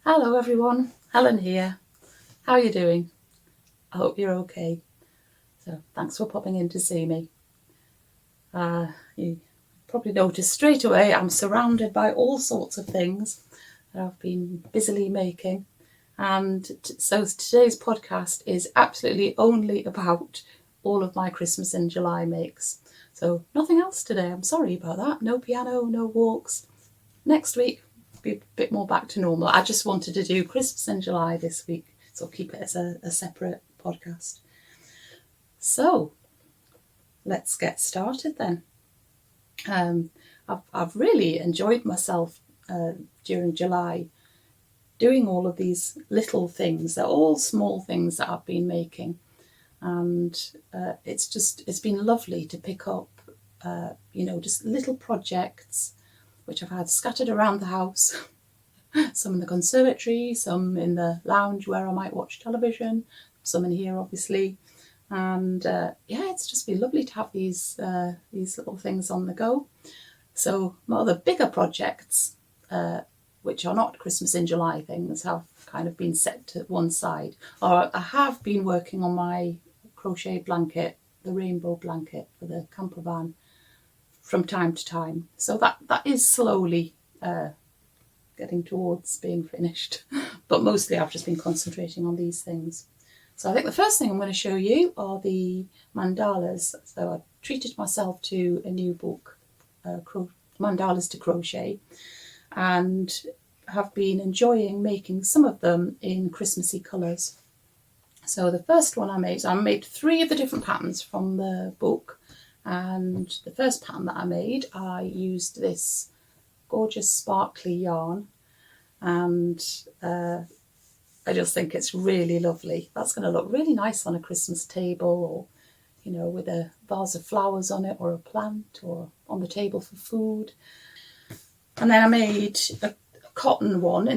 Hello everyone, Helen here. How are you doing? I hope you're okay. So thanks for popping in to see me. You probably noticed straight away I'm surrounded by all sorts of things that I've been busily making. And so today's podcast is absolutely only about all of my Christmas in July makes. So nothing else today, I'm sorry about that. No piano, no walks. Next week, be a bit more back to normal. I just wanted to do Christmas in July this week, so I'll keep it as a separate podcast. So let's get started then. I've really enjoyed myself during July doing all of these little things. They're all small things that I've been making, and it's been lovely to pick up just little projects which I've had scattered around the house. Some in the conservatory, some in the lounge where I might watch television, some in here obviously. And it's just been lovely to have these little things on the go. So my other bigger projects, which are not Christmas in July things, have kind of been set to one side. Or I have been working on my crochet blanket, the rainbow blanket for the camper van, from time to time. So that is slowly getting towards being finished. But mostly I've just been concentrating on these things. So I think the first thing I'm going to show you are the mandalas. So I treated myself to a new book, Mandalas to Crochet, and have been enjoying making some of them in Christmassy colours. So the first one I made 3 of the different patterns from the book. And the first pattern that I used this gorgeous sparkly yarn, and I just think it's really lovely. That's going to look really nice on a Christmas table, or with a vase of flowers on it, or a plant, or on the table for food. And then I made a cotton one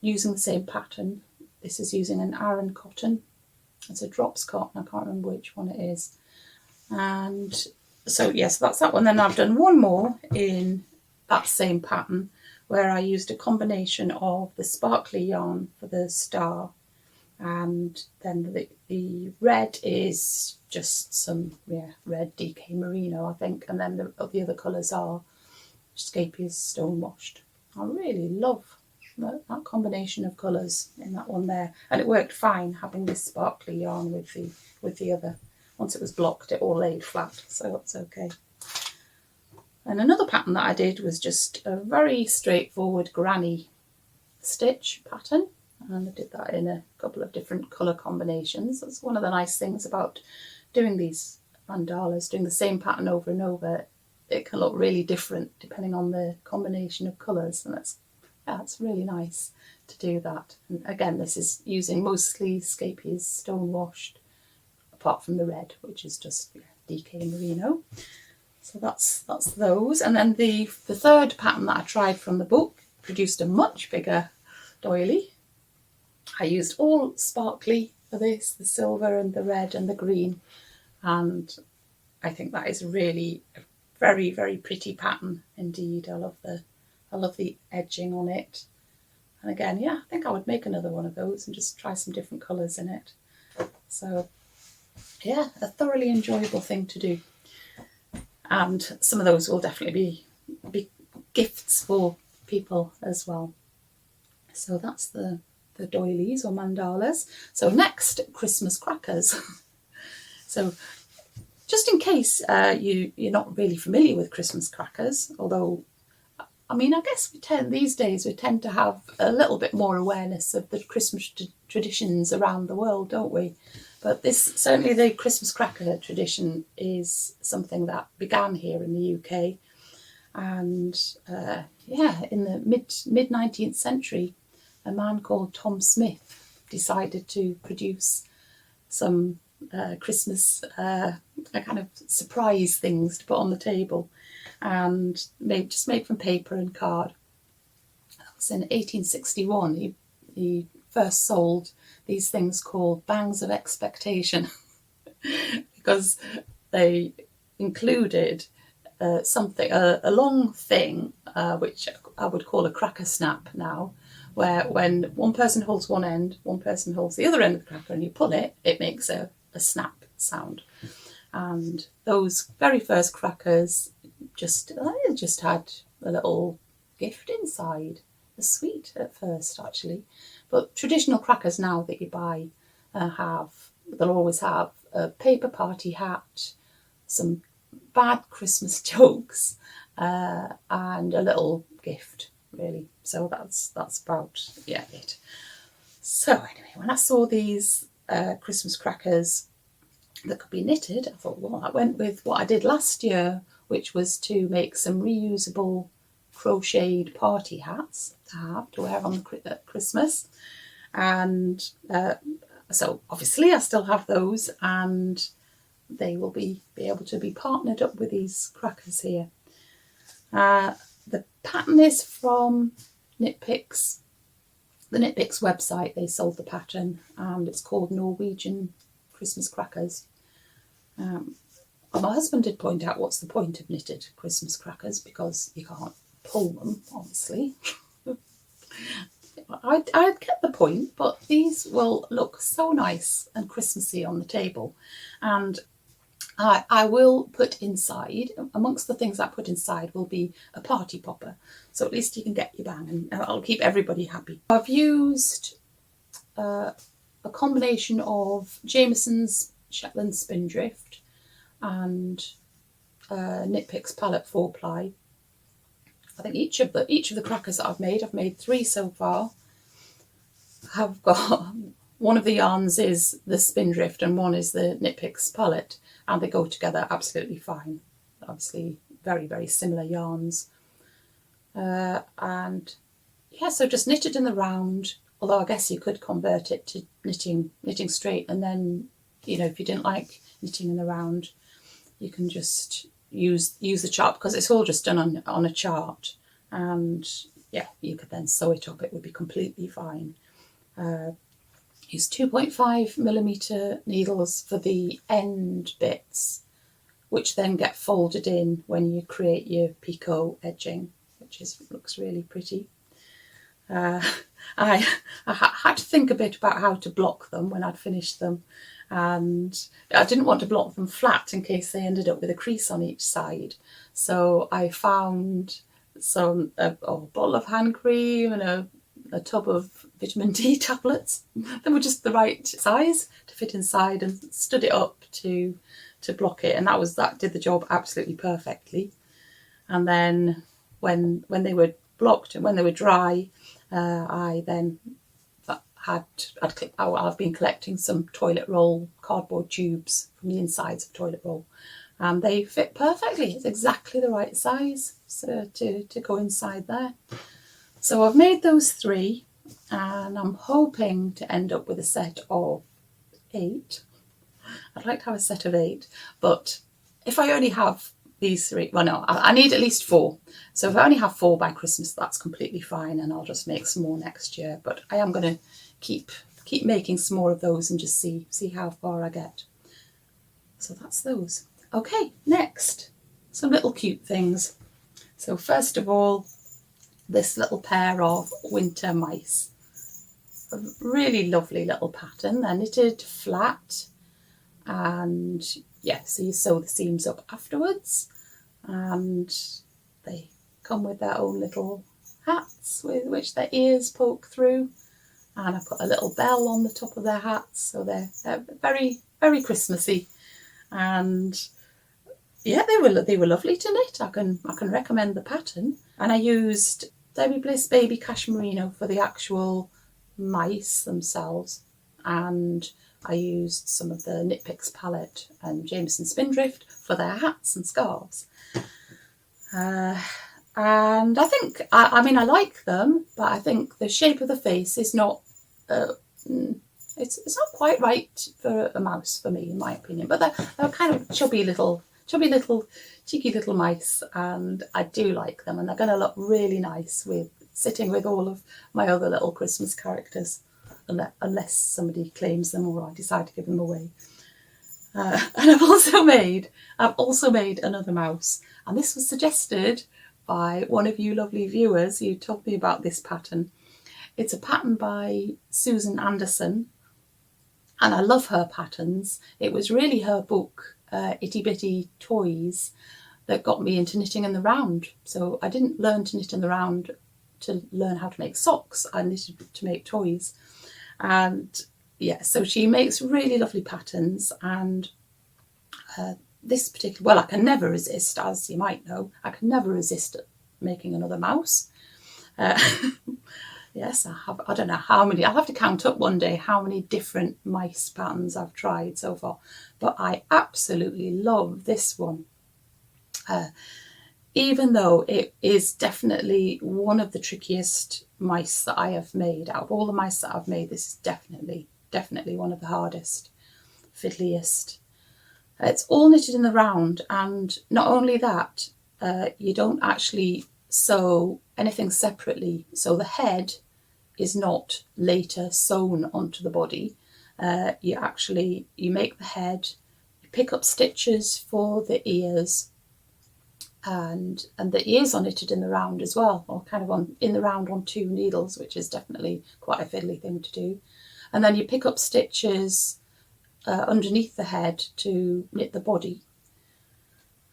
using the same pattern. This is using an Aran cotton. It's a drops cotton. I can't remember which one it is. And so yes, that's that one. Then I've done one more in that same pattern where I used a combination of the sparkly yarn for the star, and then the red is just some red DK merino, I think, and then the other colours are Scapia's stone washed. I really love that combination of colours in that one there, and it worked fine having this sparkly yarn with the other. Once it was blocked, it all laid flat, so it's okay. And another pattern that I did was just a very straightforward granny stitch pattern, and I did that in a couple of different colour combinations. That's one of the nice things about doing these mandalas, doing the same pattern over and over. It can look really different depending on the combination of colours, and it's really nice to do that. And again, this is using mostly Scapia's stone washed, apart from the red, which is just DK merino. So that's those. And then the third pattern that I tried from the book produced a much bigger doily. I used all sparkly for this, the silver and the red and the green, and I think that is really a very, very pretty pattern indeed. I love the edging on it. And again, I think I would make another one of those and just try some different colours in it. So a thoroughly enjoyable thing to do. And some of those will definitely be gifts for people as well. So that's the doilies or mandalas. So next, Christmas crackers. So just in case you're not really familiar with Christmas crackers, although I guess we tend to have a little bit more awareness of the Christmas traditions around the world, don't we? But certainly the Christmas cracker tradition is something that began here in the UK. And in the mid 19th century, a man called Tom Smith decided to produce some Christmas kind of surprise things to put on the table, and made from paper and card. That was in 1861. He first sold these things called bangs of expectation because they included something, a long thing, which I would call a cracker snap now, where when one person holds one end, one person holds the other end of the cracker, and you pull it, it makes a snap sound. And those very first crackers just had a little gift inside. A sweet at first, actually. But traditional crackers now that you buy they'll always have a paper party hat, some bad Christmas jokes, and a little gift, really. So that's about it. So anyway, when I saw these Christmas crackers that could be knitted, I thought, well, I went with what I did last year, which was to make some reusable crocheted party hats to have to wear on Christmas. And so obviously I still have those, and they will be able to be partnered up with these crackers here. The pattern is from Knit Picks, the Knit Picks website. They sold the pattern, and it's called Norwegian Christmas Crackers. My husband did point out, what's the point of knitted Christmas crackers, because you can't pull them, obviously. I'd get the point, but these will look so nice and Christmassy on the table. And I will put inside, amongst the things I put inside will be a party popper. So at least you can get your bang, and I'll keep everybody happy. I've used a combination of Jameson's Shetland Spindrift and Knit Picks Palette 4-ply. I think each of the crackers that I've made 3 so far, have got one of the yarns is the Spindrift and one is the Knit Picks palette, and they go together absolutely fine. Obviously very, very similar yarns. And yeah, so just knitted in the round, although I guess you could convert it to knitting straight, and then, you know, if you didn't like knitting in the round, you can just use the chart, because it's all just done on a chart, and yeah, you could then sew it up. It would be completely fine. Use 2.5mm needles for the end bits, which then get folded in when you create your picot edging, which looks really pretty. I had to think a bit about how to block them when I'd finished them, and I didn't want to block them flat in case they ended up with a crease on each side. So I found a bottle of hand cream and a tub of vitamin D tablets. They were just the right size to fit inside, and stood it up to block it, and that did the job absolutely perfectly. And then when they were blocked and when they were dry, I then I've been collecting some toilet roll cardboard tubes from the insides of toilet roll, and they fit perfectly. It's exactly the right size to go inside there. So I've made those 3, and I'm hoping to end up with a set of 8. I'd like to have a set of 8, but if I only have these 3, well, no, I need at least 4. So if I only have 4 by Christmas, that's completely fine, and I'll just make some more next year. But I am going to keep making some more of those and just see how far I get. So that's those. Okay, next, some little cute things. So first of all, this little pair of winter mice. A really lovely little pattern. They're knitted flat, and yeah, so you sew the seams up afterwards, and they come with their own little hats with which their ears poke through, and I put a little bell on the top of their hats, so they're very, very Christmassy. And yeah, they were lovely to knit. I can recommend the pattern. And I used Debbie Bliss Baby Cashmerino for the actual mice themselves, and I used some of the Knit Picks palette and Jameson Spindrift for their hats and scarves. And I think, I mean, I like them, but I think the shape of the face is not, it's not quite right for a mouse for me, in my opinion. But they're kind of chubby little, cheeky little mice, and I do like them, and they're going to look really nice sitting with all of my other little Christmas characters, unless somebody claims them or I decide to give them away. And I've also made another mouse, and this was suggested by one of you lovely viewers who told me about this pattern. It's a pattern by Susan Anderson, and I love her patterns. It was really her book, Itty Bitty Toys, that got me into knitting in the round. So I didn't learn to knit in the round to learn how to make socks. I knitted to make toys. And yeah, so she makes really lovely patterns, and this particular, well, I can never resist, as you might know, I can never resist making another mouse. Yes, I don't know how many, I'll have to count up one day how many different mice patterns I've tried so far, but I absolutely love this one. Even though it is definitely one of the trickiest mice that I have made. Out of all the mice that I've made, this is definitely one of the hardest, fiddliest. It's all knitted in the round, and not only that, you don't actually sew anything separately. So the head is not later sewn onto the body. You make the head, you pick up stitches for the ears, and the ears are knitted in the round as well, or kind of in the round on 2 needles, which is definitely quite a fiddly thing to do. And then you pick up stitches underneath the head to knit the body.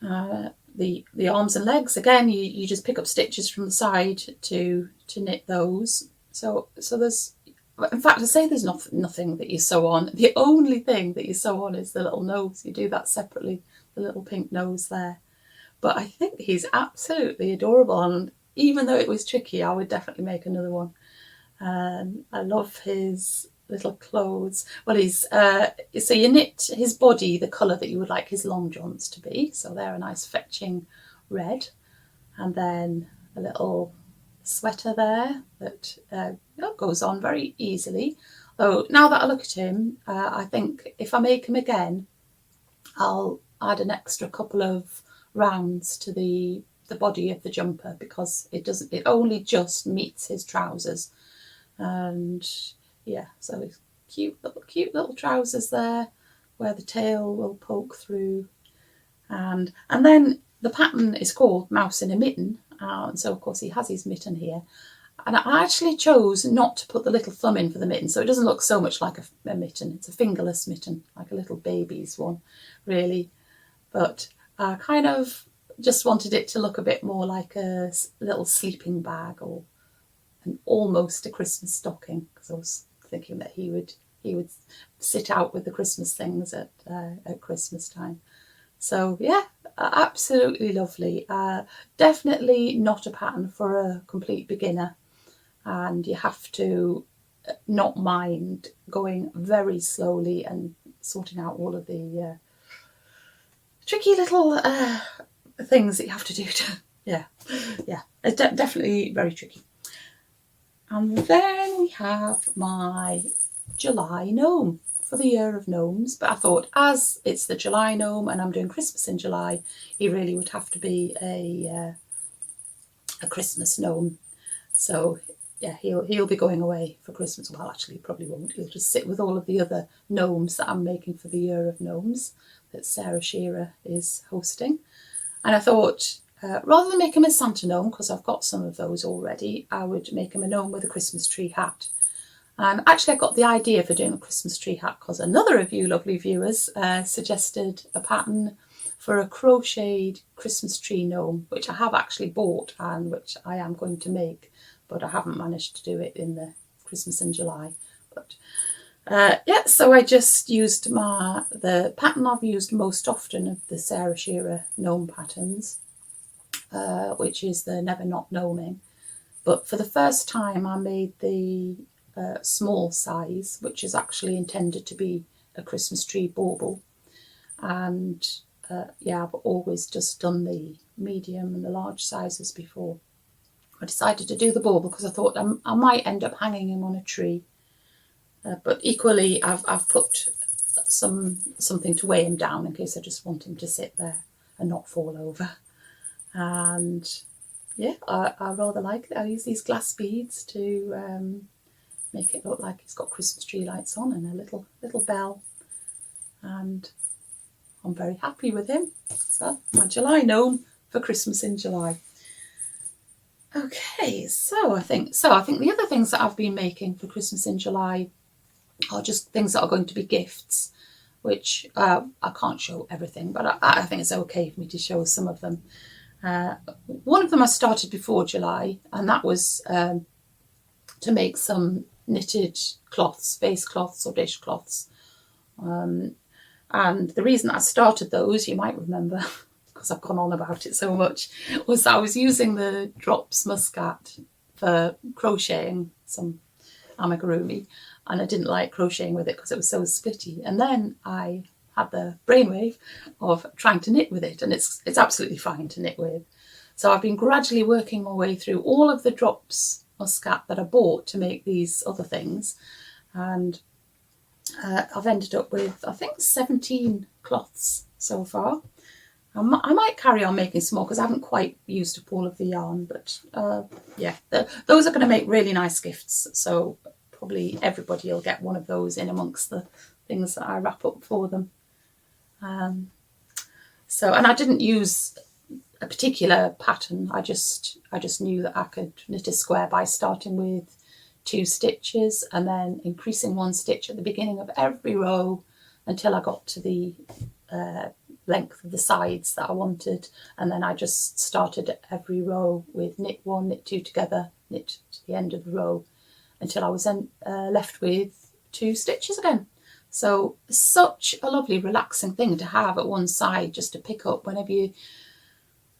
The arms and legs, again, you just pick up stitches from the side to knit those. So there's, in fact, I say there's nothing that you sew on. The only thing that you sew on is the little nose. You do that separately, the little pink nose there. But I think he's absolutely adorable, and even though it was tricky, I would definitely make another one. I love his little clothes. Well, he's so you knit his body the colour that you would like his long johns to be. So they're a nice fetching red, and then a little sweater there that goes on very easily. Though now that I look at him, I think if I make him again, I'll add an extra couple of rounds to the body of the jumper, because it only just meets his trousers. And yeah, so it's cute little trousers there where the tail will poke through, and then the pattern is called Mouse in a Mitten, and so of course he has his mitten here. And I actually chose not to put the little thumb in for the mitten, so it doesn't look so much like a mitten. It's a fingerless mitten, like a little baby's one, really. But I kind of just wanted it to look a bit more like a little sleeping bag, or almost a Christmas stocking, because I was thinking that he would sit out with the Christmas things at Christmas time. So yeah, absolutely lovely. Definitely not a pattern for a complete beginner, and you have to not mind going very slowly and sorting out all of the tricky little things that you have to do to, yeah, it's definitely very tricky. And then we have my July gnome for the year of gnomes. But I thought, as it's the July gnome and I'm doing Christmas in July, he really would have to be a Christmas gnome. So yeah, he'll be going away for Christmas. Well, actually, he probably won't. He'll just sit with all of the other gnomes that I'm making for the year of gnomes that Sarah Shearer is hosting. And I thought, rather than make him a Santa gnome, because I've got some of those already, I would make him a gnome with a Christmas tree hat. And actually I got the idea for doing a Christmas tree hat because another of you lovely viewers suggested a pattern for a crocheted Christmas tree gnome, which I have actually bought and which I am going to make, but I haven't managed to do it in the Christmas in July. But yeah, so I just used the pattern I've used most often of the Sarah Shearer gnome patterns, which is the Never Not Gnoming. But for the first time I made the small size, which is actually intended to be a Christmas tree bauble. And yeah, I've always just done the medium and the large sizes before. I decided to do the bauble because I thought I might end up hanging him on a tree. But equally, I've put something to weigh him down in case I just want him to sit there and not fall over. And yeah, I rather like it. I use these glass beads to make it look like it's got Christmas tree lights on and a little bell. And I'm very happy with him. So my July gnome for Christmas in July. Okay, so I think the other things that I've been making for Christmas in July are just things that are going to be gifts, which I can't show everything, but I think it's okay for me to show some of them. One of them I started before July, and that was to make some knitted cloths, vase cloths or dish cloths. And the reason I started those, you might remember, because I've gone on about it so much, was I was using the drops muscat for crocheting some amigurumi, and I didn't like crocheting with it because it was so splitty. And then I had the brainwave of trying to knit with it, and it's absolutely fine to knit with. So I've been gradually working my way through all of the drops muscat that I bought to make these other things, and I've ended up with, I think, 17 cloths so far. I might carry on making some more because I haven't quite used up all of the yarn, but yeah, those are going to make really nice gifts, so probably everybody will get one of those in amongst the things that I wrap up for them. And I didn't use a particular pattern, I just knew that I could knit a square by starting with 2 stitches and then increasing 1 stitch at the beginning of every row until I got to the length of the sides that I wanted, and then I just started every row with knit 1, knit 2 together, knit to the end of the row until I was then left with 2 stitches again. So such a lovely relaxing thing to have at one side just to pick up whenever you're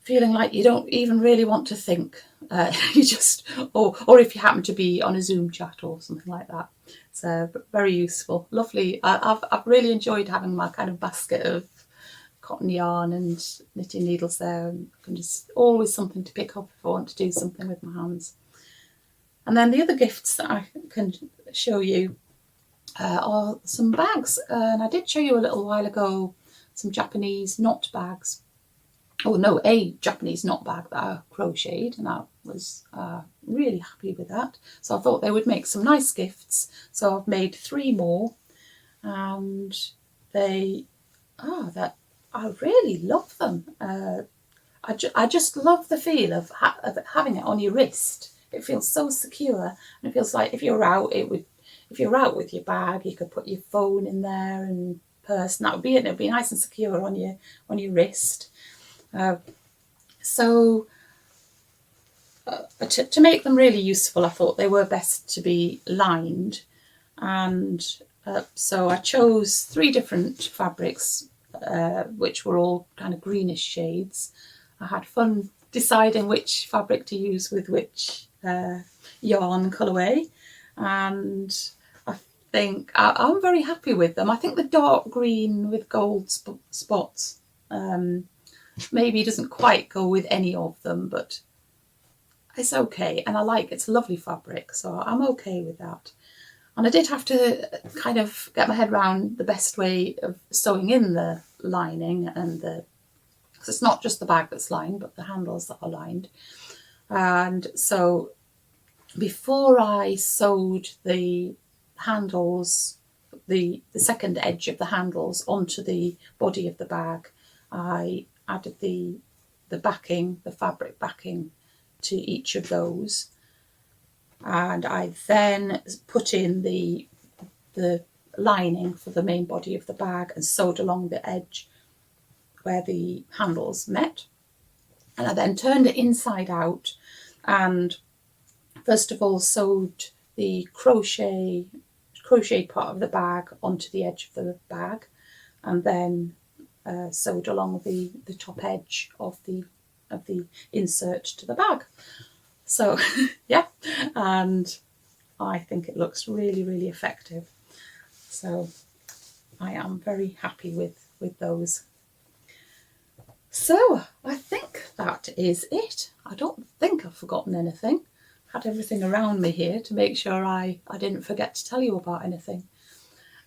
feeling like you don't even really want to think. You just, or if you happen to be on a Zoom chat or something like that. So very useful, lovely. I've really enjoyed having my kind of basket of cotton yarn and knitting needles there, and just always something to pick up if I want to do something with my hands. And then the other gifts that I can show you are some bags, and I did show you a little while ago some Japanese knot bags. Oh no, a Japanese knot bag that I crocheted, and I was really happy with that. So I thought they would make some nice gifts. So I've made 3 more, and I really love them. I just love the feel of having it on your wrist. It feels so secure, and it feels like if you're out with your bag, you could put your phone in there and purse, and that would be it. It'd be nice and secure on your wrist. To make them really useful, I thought they were best to be lined, and so I chose 3 different fabrics, which were all kind of greenish shades. I had fun deciding which fabric to use with which yarn colourway, and I think I'm very happy with them. I think the dark green with gold spots maybe doesn't quite go with any of them, but it's okay, and it's a lovely fabric, so I'm okay with that. And I did have to kind of get my head around the best way of sewing in the lining, and because it's not just the bag that's lined, but the handles that are lined. And so before I sewed the handles, the second edge of the handles onto the body of the bag, I added the backing, the fabric backing to each of those, and I then put in the lining for the main body of the bag and sewed along the edge where the handles met, and I then turned it inside out and first of all sewed the crochet part of the bag onto the edge of the bag, and then sewed along the top edge of the insert to the bag. So yeah, and I think it looks really, really effective. So I am very happy with those. So I think that is it. I don't think I've forgotten anything. Had everything around me here to make sure I didn't forget to tell you about anything.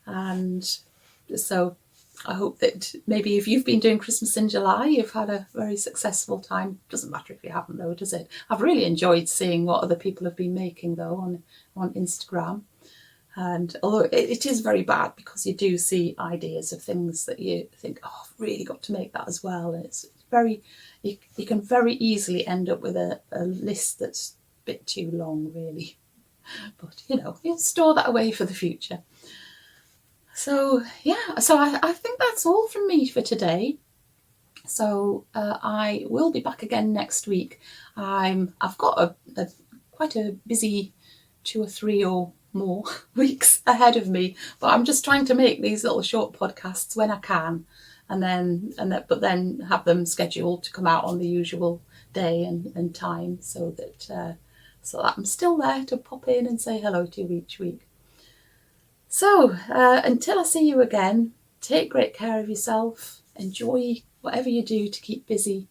And so I hope that maybe if you've been doing Christmas in July, you've had a very successful time. Doesn't matter if you haven't though, does it? I've really enjoyed seeing what other people have been making though on Instagram. And although it is very bad, because you do see ideas of things that you think, oh, I've really got to make that as well. And it's very, you can very easily end up with a list that's a bit too long, really. But, you know, you store that away for the future. So, yeah, so I think that's all from me for today. So I will be back again next week. I've got quite a busy 2 or 3 or more weeks ahead of me, but I'm just trying to make these little short podcasts when I can, but then have them scheduled to come out on the usual day and time, so that I'm still there to pop in and say hello to you each week. So until I see you again, take great care of yourself, enjoy whatever you do to keep busy,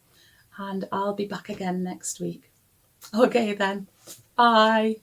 and I'll be back again next week. Okay then, bye.